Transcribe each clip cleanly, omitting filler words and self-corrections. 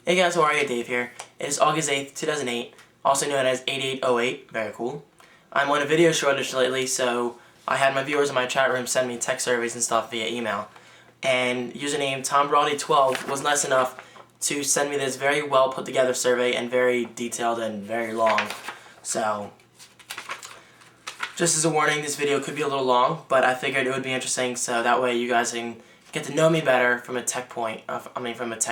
Hey guys, how are you? Dave here. It is August 8th, 2008, also known as 8808, very cool. I'm on a video shortage lately, so I had my viewers in my chat room send me text surveys and stuff via email. And username TomBrody12 was nice enough to send me this very well put together survey and very detailed and very long. So, just as a warning, this video could be a little long, but I figured it would be interesting so that way you guys can get to know me better from a tech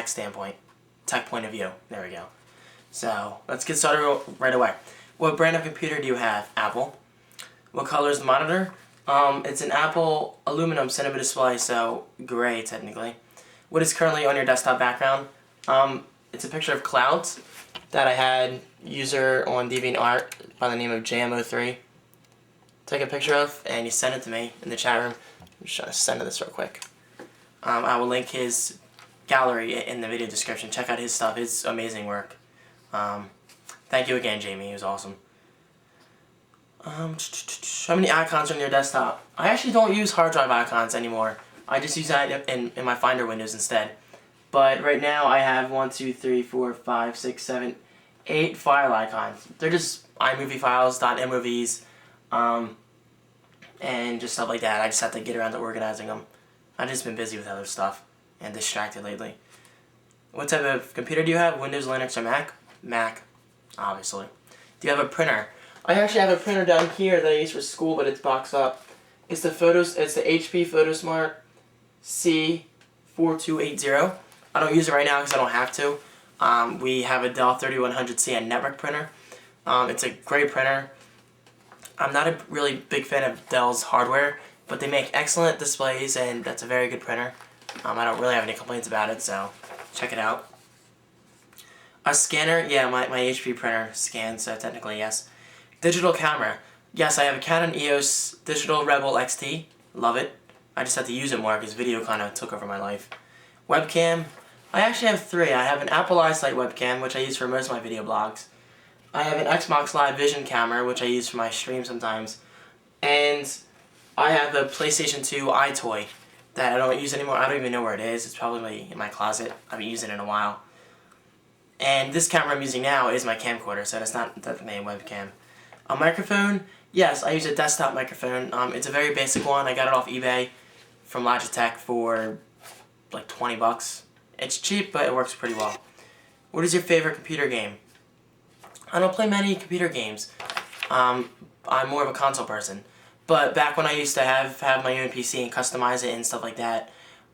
standpoint. Tech point of view. There we go. So, let's get started right away. What brand of computer do you have? Apple. What color is the monitor? It's an Apple aluminum cinema display, so gray technically. What is currently on your desktop background? It's a picture of clouds that I had user on DeviantArt by the name of JM03 take a picture of, and he sent it to me in the chat room. I'm just trying to send this real quick. I will link his gallery in the video description. Check out his stuff. It's amazing work. Thank you again, Jamie. He was awesome. How many icons are on your desktop? I actually don't use hard drive icons anymore. I just use that in my Finder windows instead. But right now I have 1, 2, 3, 4, 5, 6, 7, 8 file icons. They're just iMovie files, .movs, and just stuff like that. I just have to get around to organizing them. I've just been busy with other stuff and distracted lately. What type of computer do you have? Windows, Linux, or Mac? Mac, obviously. Do you have a printer? I actually have a printer down here that I use for school, but it's boxed up. It's the HP PhotoSmart C4280. I don't use it right now because I don't have to. We have a Dell 3100CN network printer. It's a great printer. I'm not a really big fan of Dell's hardware, but they make excellent displays, and that's a very good printer. I don't really have any complaints about it, so check it out. A scanner? Yeah, my HP printer scans, so technically yes. Digital camera. Yes, I have a Canon EOS Digital Rebel XT. Love it. I just have to use it more because video kind of took over my life. Webcam. I actually have 3. I have an Apple iSight webcam, which I use for most of my video blogs. I have an Xbox Live Vision camera, which I use for my stream sometimes. And I have a PlayStation 2 iToy that I don't use anymore. I don't even know where it is. It's probably in my closet. I haven't used it in a while. And this camera I'm using now is my camcorder, so that's not definitely a webcam. A microphone? Yes, I use a desktop microphone. It's a very basic one. I got it off eBay from Logitech for like 20 bucks. It's cheap, but it works pretty well. What is your favorite computer game? I don't play many computer games. I'm more of a console person. But back when I used to have my own PC and customize it and stuff like that,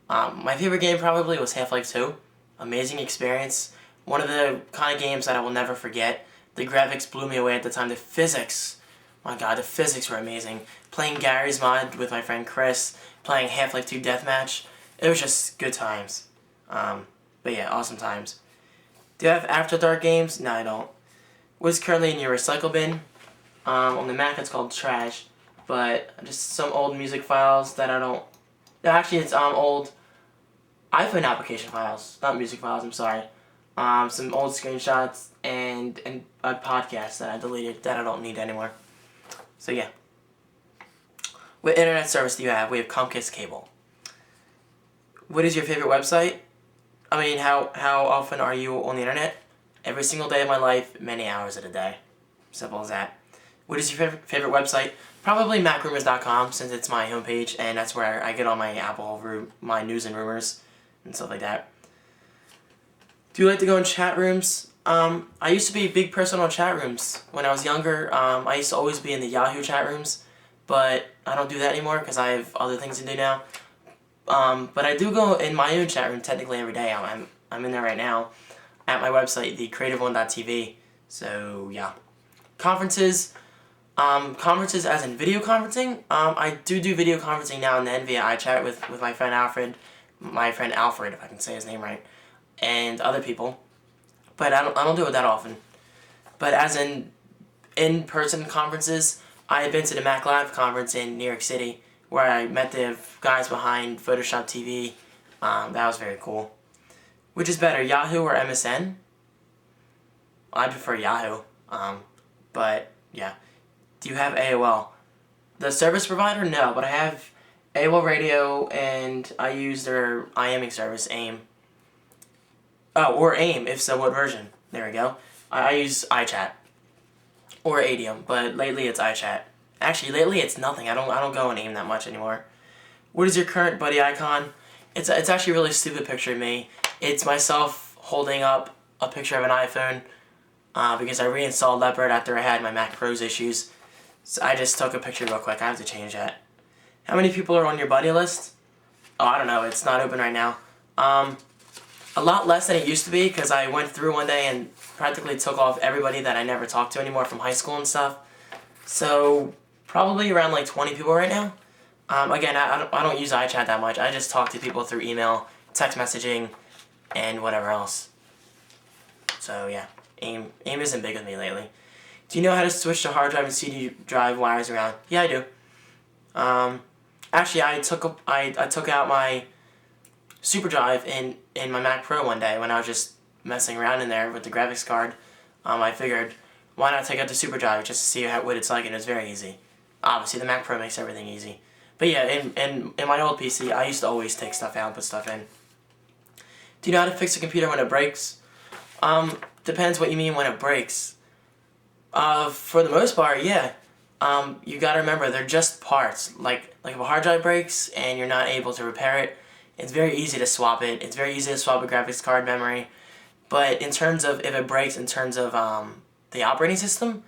my favorite game probably was Half-Life 2. Amazing experience. One of the kind of games that I will never forget. The graphics blew me away at the time. The physics, my god, the physics were amazing. Playing Gary's mod with my friend Chris, playing Half-Life 2 Deathmatch, it was just good times. But yeah, awesome times. Do you have After Dark games? No, I don't. What's currently in your recycle bin? On the Mac it's called trash, but just some old music files that I don't... Actually, it's old iPhone application files, not music files, I'm sorry. Some old screenshots and a podcast that I deleted that I don't need anymore. So yeah. What internet service do you have? We have Comcast cable. What is your favorite website? I mean, how often are you on the internet? Every single day of my life, many hours of the day. Simple as that. What is your favorite website? Probably macrumors.com, since it's my homepage, and that's where I get all my my news and rumors and stuff like that. Do you like to go in chat rooms? I used to be a big person on chat rooms. When I was younger, I used to always be in the Yahoo chat rooms, but I don't do that anymore because I have other things to do now. But I do go in my own chat room technically every day. I'm in there right now at my website, thecreativeone.tv. So yeah. Conferences. Conferences as in video conferencing. I do video conferencing now and then via iChat with my friend Alfred, if I can say his name right, and other people. But I don't do it that often. But as in-person conferences, I have been to the Mac Live conference in New York City, where I met the guys behind Photoshop TV. That was very cool. Which is better, Yahoo or MSN? I prefer Yahoo. But yeah. Do you have AOL? The service provider? No, but I have AOL Radio, and I use their IMing service, AIM. Oh, or AIM, if so, what version? There we go. I use iChat or Adium, but lately it's iChat. Actually, lately it's nothing. I don't go on AIM that much anymore. What is your current buddy icon? It's actually a really stupid picture of me. It's myself holding up a picture of an iPhone because I reinstalled Leopard after I had my Mac Pro's issues. So I just took a picture real quick. I have to change that. How many people are on your buddy list? Oh, I don't know. It's not open right now. A lot less than it used to be because I went through one day and practically took off everybody that I never talked to anymore from high school and stuff. So probably around like 20 people right now. Again, I don't use iChat that much. I just talk to people through email, text messaging, and whatever else. So yeah, AIM isn't big with me lately. Do you know how to switch to hard drive and CD drive wires around? Yeah, I do. Actually, I took out my super drive in my Mac Pro one day when I was just messing around in there with the graphics card. I figured, why not take out the super drive just to see what it's like, and it's very easy. Obviously, the Mac Pro makes everything easy. But yeah, in my old PC, I used to always take stuff out and put stuff in. Do you know how to fix a computer when it breaks? Depends what you mean when it breaks. For the most part, yeah. You gotta remember, they're just parts. Like if a hard drive breaks and you're not able to repair it, it's very easy to swap it. It's very easy to swap a graphics card memory. But in terms of if it breaks in terms of the operating system,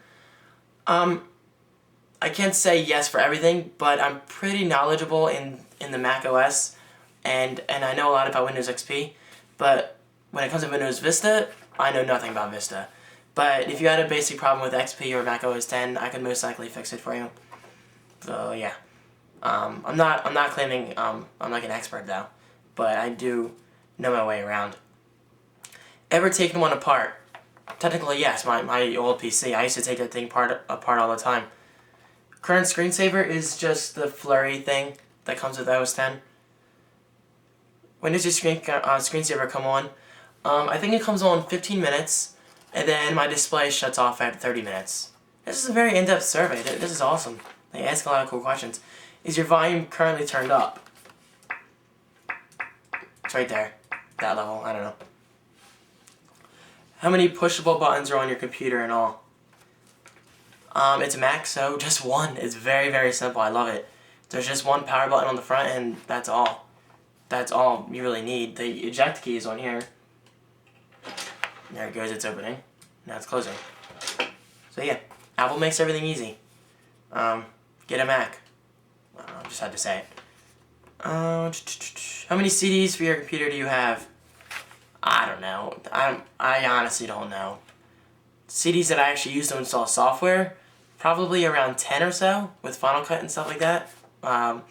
I can't say yes for everything, but I'm pretty knowledgeable in the Mac OS, and I know a lot about Windows XP, but when it comes to Windows Vista, I know nothing about Vista. But if you had a basic problem with XP or Mac OS 10, I could most likely fix it for you. So yeah, I'm not claiming I'm like an expert though, but I do know my way around. Ever taken one apart? Technically, yes. My old PC, I used to take that thing apart all the time. Current screensaver is just the flurry thing that comes with OS 10. When does your screensaver come on? I think it comes on 15 minutes, and then my display shuts off at 30 minutes. This is a very in-depth survey. This is awesome. They ask a lot of cool questions. Is your volume currently turned up? It's right there. That level. I don't know. How many pushable buttons are on your computer and all? It's a Mac, so just one. It's very, very simple. I love it. There's just one power button on the front, and that's all. That's all you really need. The eject key is on here. There it goes. It's opening. Now it's closing. So yeah, Apple makes everything easy. Get a Mac. I just had to say it. How many CDs for your computer do you have? I don't know. I honestly don't know. CDs that I actually use to install software, probably around 10 or so, with Final Cut and stuff like that. Final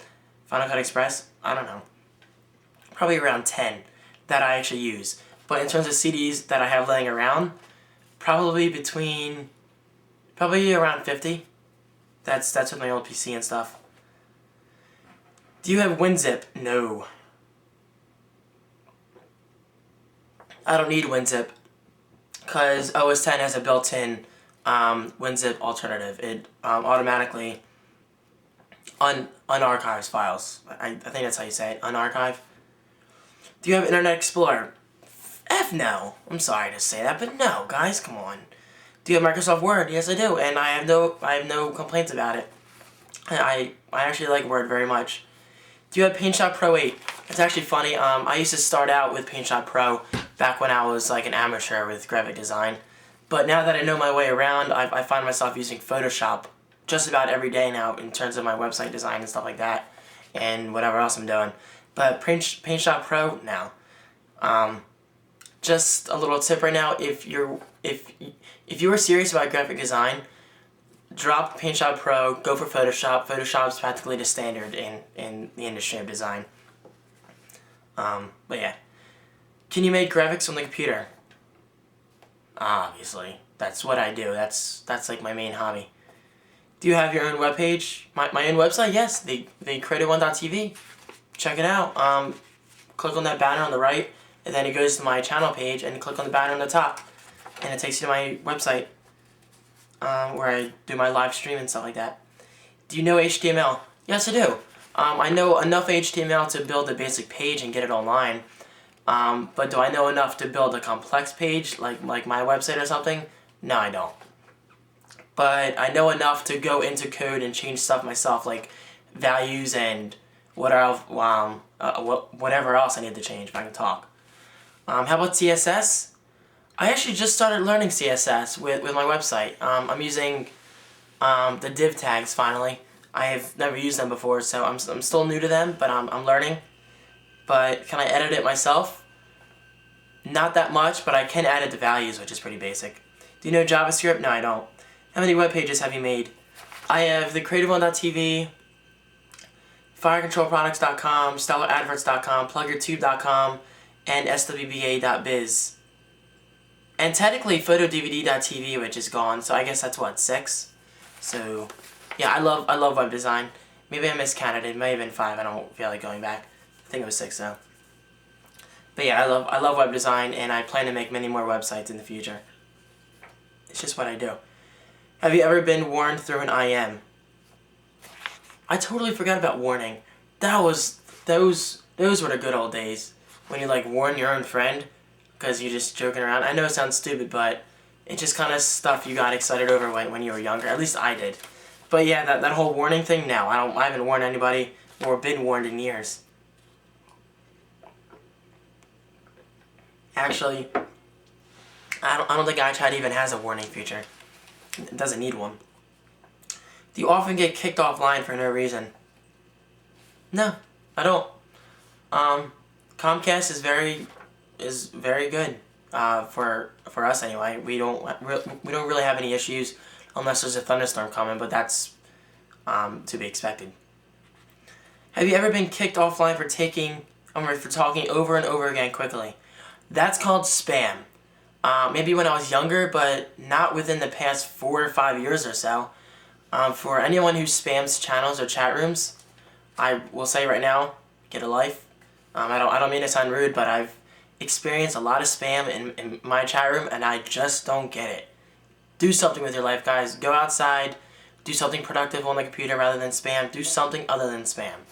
Cut Express, I don't know. Probably around 10 that I actually use. But in terms of CDs that I have laying around, probably around 50. That's with my old PC and stuff. Do you have WinZip? No. I don't need WinZip, because OS 10 has a built-in WinZip alternative. It automatically unarchives files. I think that's how you say it, unarchive. Do you have Internet Explorer? F no. I'm sorry to say that, but no, guys, come on. Do you have Microsoft Word? Yes, I do, and I have no complaints about it. I actually like Word very much. Do you have PaintShop Pro 8? It's actually funny. I used to start out with PaintShop Pro back when I was like an amateur with graphic design. But now that I know my way around, I find myself using Photoshop just about every day now in terms of my website design and stuff like that, and whatever else I'm doing. But PaintShop Pro, now. Just a little tip right now: if you are serious about graphic design, drop PaintShop Pro, go for Photoshop. Photoshop's practically the standard in the industry of design. But yeah. Can you make graphics on the computer? Obviously. That's what I do. That's like my main hobby. Do you have your own webpage? My own website? Yes. The creative1.tv. Check it out. Click on that banner on the right, and then it goes to my channel page, and click on the banner on the top, and it takes you to my website, where I do my live stream and stuff like that. Do you know HTML? Yes, I do. I know enough HTML to build a basic page and get it online, But do I know enough to build a complex page like my website or something? No, I don't. But I know enough to go into code and change stuff myself, like values and whatever else I need to change if I can talk. How about CSS? I actually just started learning CSS with my website. I'm using the div tags finally. I have never used them before, so I'm still new to them, but I'm learning. But can I edit it myself? Not that much, but I can edit the values, which is pretty basic. Do you know JavaScript? No, I don't. How many web pages have you made? I have thecreativeone.tv, firecontrolproducts.com, stellaradverts.com, plugyourtube.com, and swba.biz. And technically photodvd.tv, which is gone, so I guess that's what, 6? So yeah, I love web design. Maybe I miscounted, it may have been 5, I don't feel like going back. I think it was 6 though. But yeah, I love web design, and I plan to make many more websites in the future. It's just what I do. Have you ever been warned through an IM? I totally forgot about warning. Those were the good old days when you like warn your own friend because you're just joking around. I know it sounds stupid, but it's just kind of stuff you got excited over when you were younger. At least I did. But yeah, that whole warning thing. No, I haven't warned anybody or been warned in years. Actually, I don't think iChat even has a warning feature. It doesn't need one. Do you often get kicked offline for no reason? No, I don't. Comcast is very good for us anyway. We don't really have any issues unless there's a thunderstorm coming, but that's to be expected. Have you ever been kicked offline for talking over and over again quickly? That's called spam. Maybe when I was younger, but not within the past 4 or 5 years or so. For anyone who spams channels or chat rooms, I will say right now, get a life. I don't mean to sound rude, but I've experienced a lot of spam in my chat room, and I just don't get it. Do something with your life, guys. Go outside, do something productive on the computer rather than spam. Do something other than spam.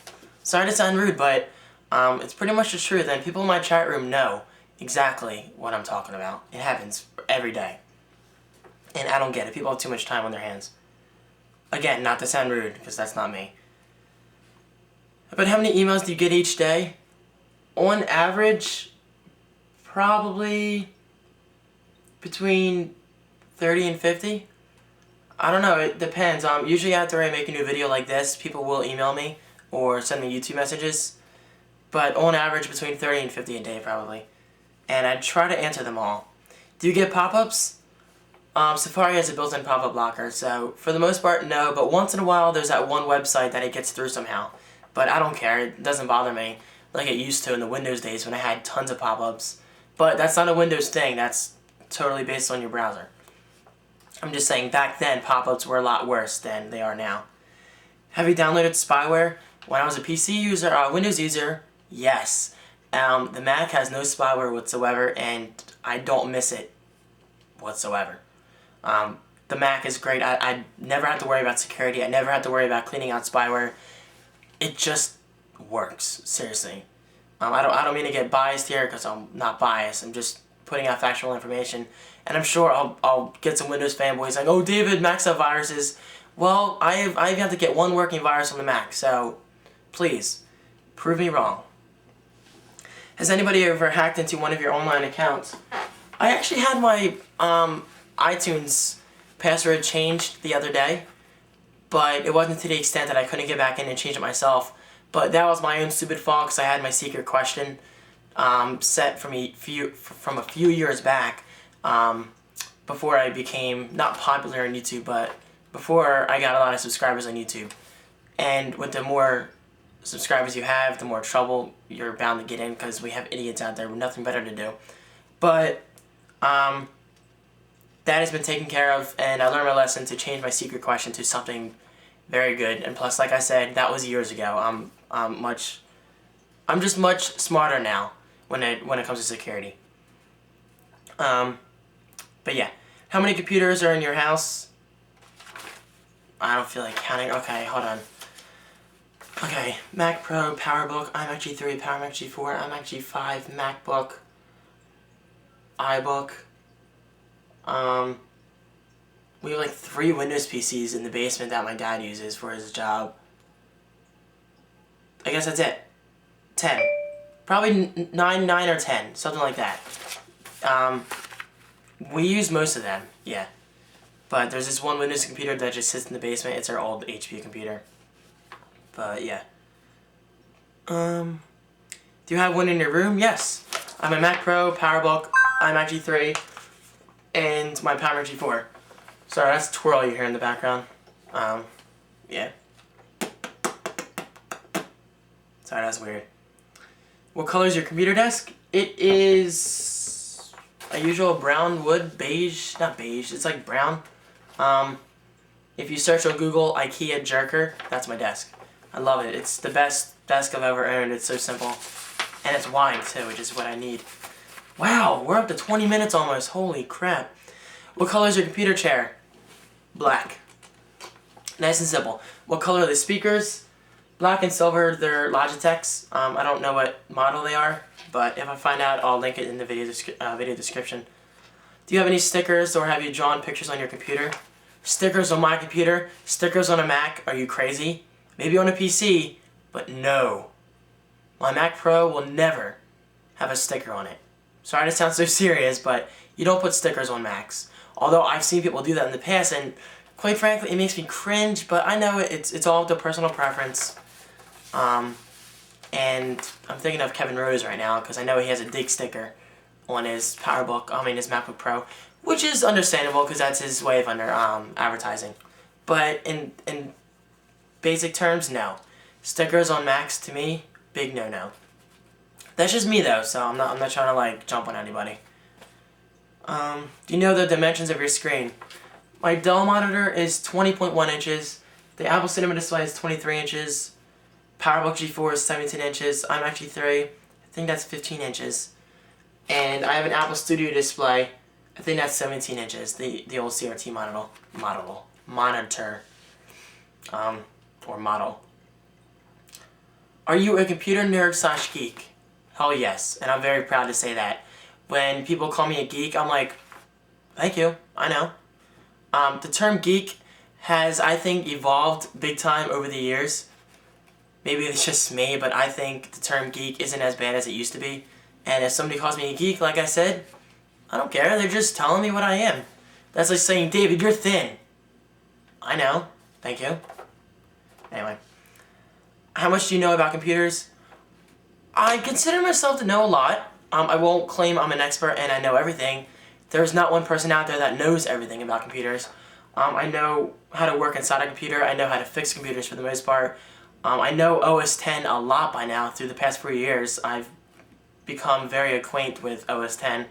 Sorry to sound rude, but it's pretty much the truth, and people in my chat room know exactly what I'm talking about. It happens every day. And I don't get it. People have too much time on their hands. Again, not to sound rude, because that's not me. But how many emails do you get each day? On average, probably between 30 and 50. I don't know, it depends. Usually after I make a new video like this, people will email me or send me YouTube messages. But on average, between 30 and 50 a day, probably. And I try to answer them all. Do you get pop-ups? Safari has a built-in pop-up blocker, so for the most part, no. But once in a while, there's that one website that it gets through somehow. But I don't care. It doesn't bother me like it used to in the Windows days when I had tons of pop-ups. But that's not a Windows thing. That's totally based on your browser. I'm just saying back then, pop-ups were a lot worse than they are now. Have you downloaded spyware? When I was a PC user, Windows user, yes. The Mac has no spyware whatsoever, and I don't miss it whatsoever. The Mac is great. I never have to worry about security. I never have to worry about cleaning out spyware. It just works, seriously. I don't mean to get biased here because I'm not biased. I'm just putting out factual information, and I'm sure I'll get some Windows fanboys like, "Oh, David, Macs have viruses." Well, I have to get one working virus on the Mac, so please prove me wrong. Has anybody ever hacked into one of your online accounts? I actually had my iTunes password changed the other day, but it wasn't to the extent that I couldn't get back in and change it myself. But that was my own stupid fault because I had my secret question set from a few years back before I became not popular on YouTube, but before I got a lot of subscribers on YouTube. And with the more subscribers you have, the more trouble you're bound to get in because we have idiots out there with nothing better to do. But that has been taken care of, and I learned my lesson to change my secret question to something very good. And plus, like I said, that was years ago. I'm just much smarter now when it comes to security. But yeah, how many computers are in your house? I don't feel like counting. Okay, hold on. Okay, Mac Pro, PowerBook, iMac G3, PowerMac G4, iMac G5, MacBook, iBook. We have like 3 Windows PCs in the basement that my dad uses for his job. I guess that's it. 10. Probably 9 or 10, something like that. We use most of them, yeah. But there's this one Windows computer that just sits in the basement. It's our old HP computer. But yeah. Do you have one in your room? Yes. I have a Mac Pro, PowerBook, iMac G3, and my PowerMac G4. Sorry, that's a twirl you hear in the background. Yeah. Sorry, that's weird. What color is your computer desk? It is a usual brown wood, beige, not beige, it's like brown. If you search on Google IKEA jerker, that's my desk. I love it. It's the best desk I've ever owned. It's so simple. And it's wide too, which is what I need. Wow, we're up to 20 minutes almost. Holy crap. What color is your computer chair? Black. Nice and simple. What color are the speakers? Black and silver. They're Logitech's. I don't know what model they are, but if I find out, I'll link it in the video description. Do you have any stickers or have you drawn pictures on your computer? Stickers on my computer? Stickers on a Mac? Are you crazy? Maybe on a PC, but no. My Mac Pro will never have a sticker on it. Sorry to sound so serious, but you don't put stickers on Macs. Although I've seen people do that in the past, and quite frankly, it makes me cringe, but I know it's all up to personal preference. And I'm thinking of Kevin Rose right now, because I know he has a dig sticker on his his MacBook Pro, which is understandable, because that's his way of advertising. But in basic terms, no. Stickers on Macs, to me, big no-no. That's just me though, so I'm not trying to like jump on anybody. Do you know the dimensions of your screen? My Dell monitor is 20.1 inches. The Apple Cinema display is 23 inches. PowerBook G4 is 17 inches. iMac G3, I think that's 15 inches. And I have an Apple Studio display. I think that's 17 inches. The old CRT monitor. Or model. Are you a computer nerd / geek? Hell yes, and I'm very proud to say that. When people call me a geek, I'm like, thank you, I know. The term geek has, I think, evolved big time over the years. Maybe it's just me, but I think the term geek isn't as bad as it used to be. And if somebody calls me a geek, like I said, I don't care, they're just telling me what I am. That's like saying, David, you're thin. I know, thank you. Anyway, how much do you know about computers? I consider myself to know a lot. I won't claim I'm an expert and I know everything. There's not one person out there that knows everything about computers. I know how to work inside a computer. I know how to fix computers for the most part. I know OS X a lot by now. Through the past 4 years, I've become very acquainted with OS X.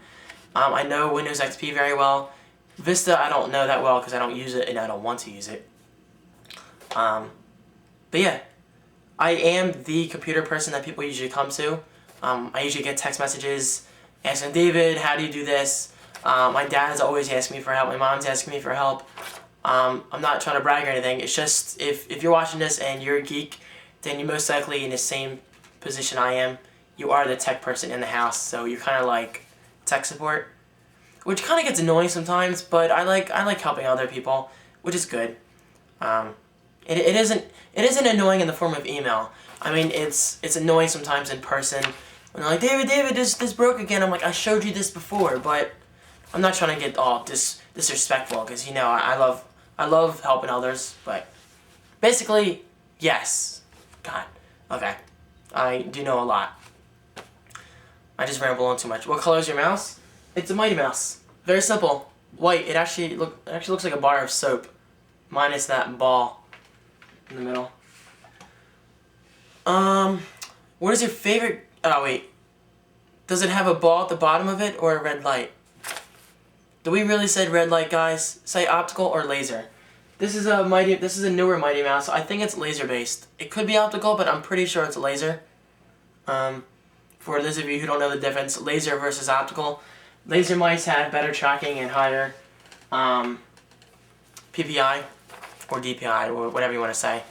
I know Windows XP very well. Vista I don't know that well because I don't use it and I don't want to use it. But yeah, I am the computer person that people usually come to. I usually get text messages asking, David, how do you do this? My dad's always asking me for help. My mom's asking me for help. I'm not trying to brag or anything. It's just, if you're watching this and you're a geek, then you're most likely in the same position I am. You are the tech person in the house, so you're kind of like tech support, which kind of gets annoying sometimes, but I like helping other people, which is good. It isn't annoying in the form of email. I mean, it's annoying sometimes in person. When they're like, David, this broke again. I'm like, I showed you this before, but I'm not trying to get all disrespectful because, you know, I love helping others, but basically, yes. God, okay. I do know a lot. I just ramble on too much. What color is your mouse? It's a Mighty Mouse. Very simple. White. It actually looks like a bar of soap, minus that ball in the middle. What is your favorite? Oh wait, does it have a ball at the bottom of it or a red light? Do we really say red light, guys? Say optical or laser. This is a newer Mighty Mouse. I think it's laser based. It could be optical, but I'm pretty sure it's laser. For those of you who don't know the difference, laser versus optical. Laser mice have better tracking and higher PPI or DPI or whatever you want to say.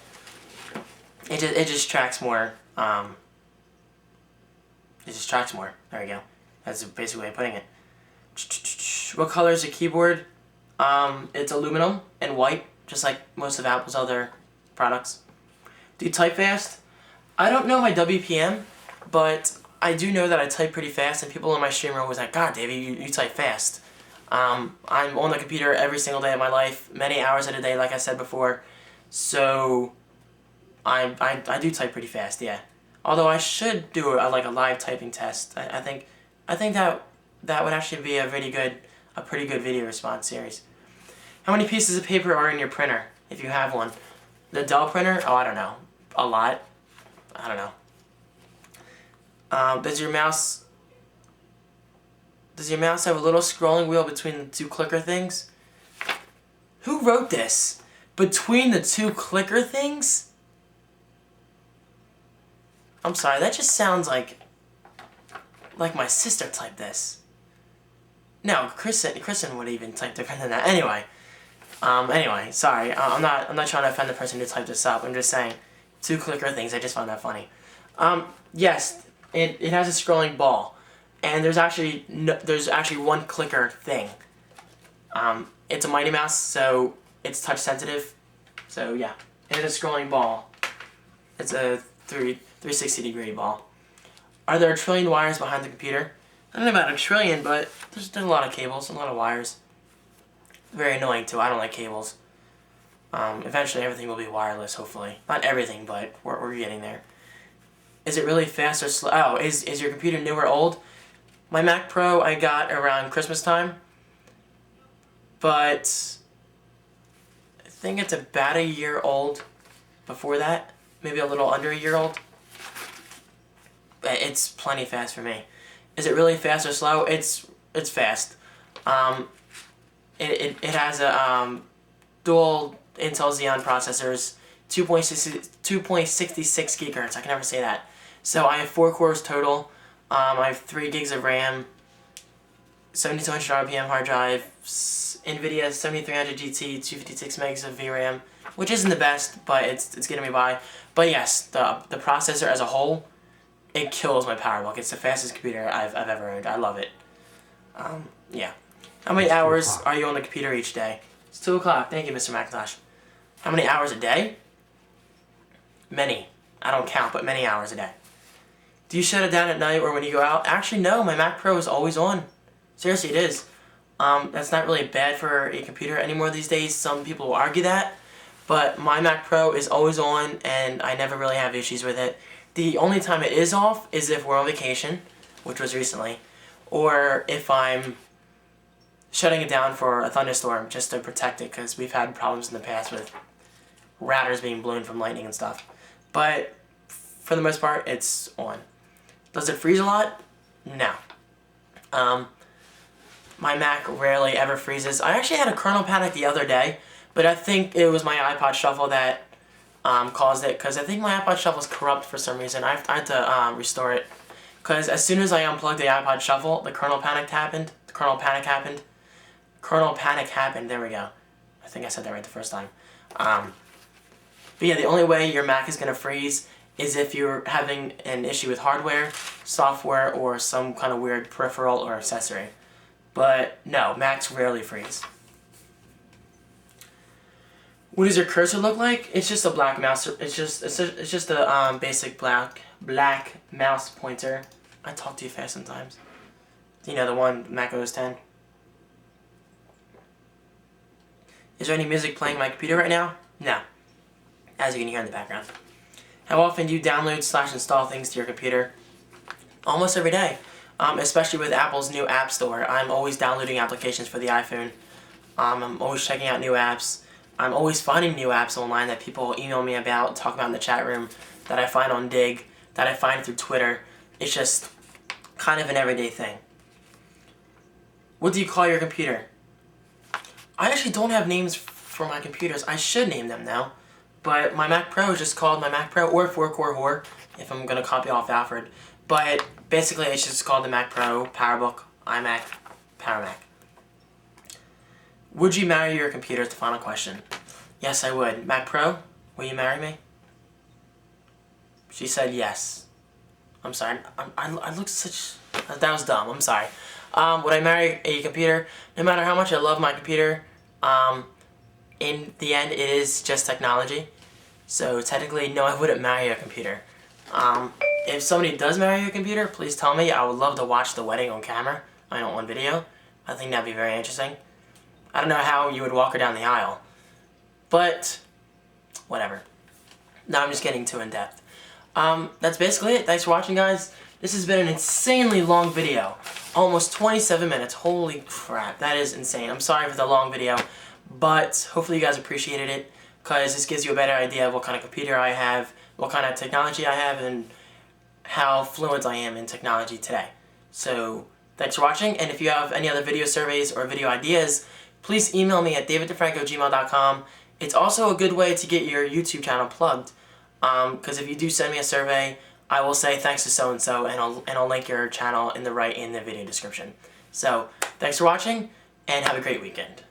It just tracks more. It just tracks more. There we go. That's the basic way of putting it. What color is the keyboard? It's aluminum and white, just like most of Apple's other products. Do you type fast? I don't know my WPM, but I do know that I type pretty fast, and people in my stream are always like, God, Davey, you type fast. I'm on the computer every single day of my life, many hours in a day, like I said before, so I do type pretty fast, yeah. Although I should do a live typing test. I think that would actually be a pretty good video response series. How many pieces of paper are in your printer, if you have one? The Dell printer? Oh, I don't know. A lot. I don't know. Does your mouse have a little scrolling wheel between the two clicker things? Who wrote this? Between the two clicker things? I'm sorry, that just sounds like my sister typed this. No, Kristen would even type different than that. Anyway, sorry. I'm not trying to offend the person who typed this up. I'm just saying, two clicker things. I just found that funny. Yes, it has a scrolling ball, and there's actually one clicker thing. It's a Mighty Mouse, so it's touch sensitive. So yeah, it has a scrolling ball. It's a 360-degree ball. Are there a trillion wires behind the computer? I don't know about a trillion, but there's a lot of cables, a lot of wires. Very annoying too. I don't like cables. Eventually everything will be wireless, hopefully. Not everything, but we're getting there. Is it really fast or slow? Oh, is your computer new or old? My Mac Pro I got around Christmas time, but I think it's about a year old before that. Maybe a little under a year old. But it's plenty fast for me. Is it really fast or slow? It's fast. It has a dual Intel Xeon processors, 2.66 gigahertz. I can never say that. So I have 4 cores total. I have 3 gigs of RAM, 7200 RPM hard drive, NVIDIA 7300 GT, 256 megs of VRAM, which isn't the best, but it's getting me by. But yes, the processor as a whole, it kills my PowerBook. It's the fastest computer I've ever owned. I love it. Yeah. How many hours are you on the computer each day? It's 2 o'clock. Thank you, Mr. McIntosh. How many hours a day? Many. I don't count, but many hours a day. Do you shut it down at night or when you go out? Actually, no. My Mac Pro is always on. Seriously, it is. That's not really bad for a computer anymore these days. Some people will argue that. But my Mac Pro is always on, and I never really have issues with it. The only time it is off is if we're on vacation, which was recently, or if I'm shutting it down for a thunderstorm just to protect it, because we've had problems in the past with routers being blown from lightning and stuff. But for the most part, it's on. Does it freeze a lot? No. My Mac rarely ever freezes. I actually had a kernel panic the other day, but I think it was my iPod Shuffle that caused it, because I think my iPod Shuffle is corrupt for some reason. I had to restore it, because as soon as I unplugged the iPod Shuffle, the kernel panic happened. Kernel panic happened. There we go. I think I said that right the first time. But yeah, the only way your Mac is going to freeze is if you're having an issue with hardware, software, or some kind of weird peripheral or accessory. But no, Macs rarely freeze. What does your cursor look like? It's just a black mouse. It's just a basic black mouse pointer. I talk too fast sometimes. You know, the one Mac OS 10. Is there any music playing on my computer right now? No. As you can hear in the background. How often do you download/install things to your computer? Almost every day. Especially with Apple's new App Store. I'm always downloading applications for the iPhone. I'm always checking out new apps. I'm always finding new apps online that people email me about, talk about in the chat room, that I find on Dig, that I find through Twitter. It's just kind of an everyday thing. What do you call your computer? I actually don't have names for my computers. I should name them now. But my Mac Pro is just called my Mac Pro, or 4-core whore, if I'm going to copy off Alfred. But basically it's just called the Mac Pro, PowerBook, iMac, Power Mac. Would you marry your computer? Is the final question. Yes, I would. Mac Pro, will you marry me? She said yes. I'm sorry. I look such... That was dumb. I'm sorry. Would I marry a computer? No matter how much I love my computer, in the end, it is just technology. So technically, no, I wouldn't marry a computer. If somebody does marry a computer, please tell me. I would love to watch the wedding on camera. I don't want video. I think that'd be very interesting. I don't know how you would walk her down the aisle. But, whatever. Now I'm just getting too in-depth. That's basically it. Thanks for watching, guys. This has been an insanely long video. Almost 27 minutes. Holy crap. That is insane. I'm sorry for the long video. But hopefully you guys appreciated it, because this gives you a better idea of what kind of computer I have, what kind of technology I have, and how fluent I am in technology today. So, thanks for watching, and if you have any other video surveys or video ideas, please email me at daviddifranco@gmail.com. It's also a good way to get your YouTube channel plugged, because if you do send me a survey, I will say thanks to so-and-so, and I'll link your channel in the video description. So, thanks for watching, and have a great weekend.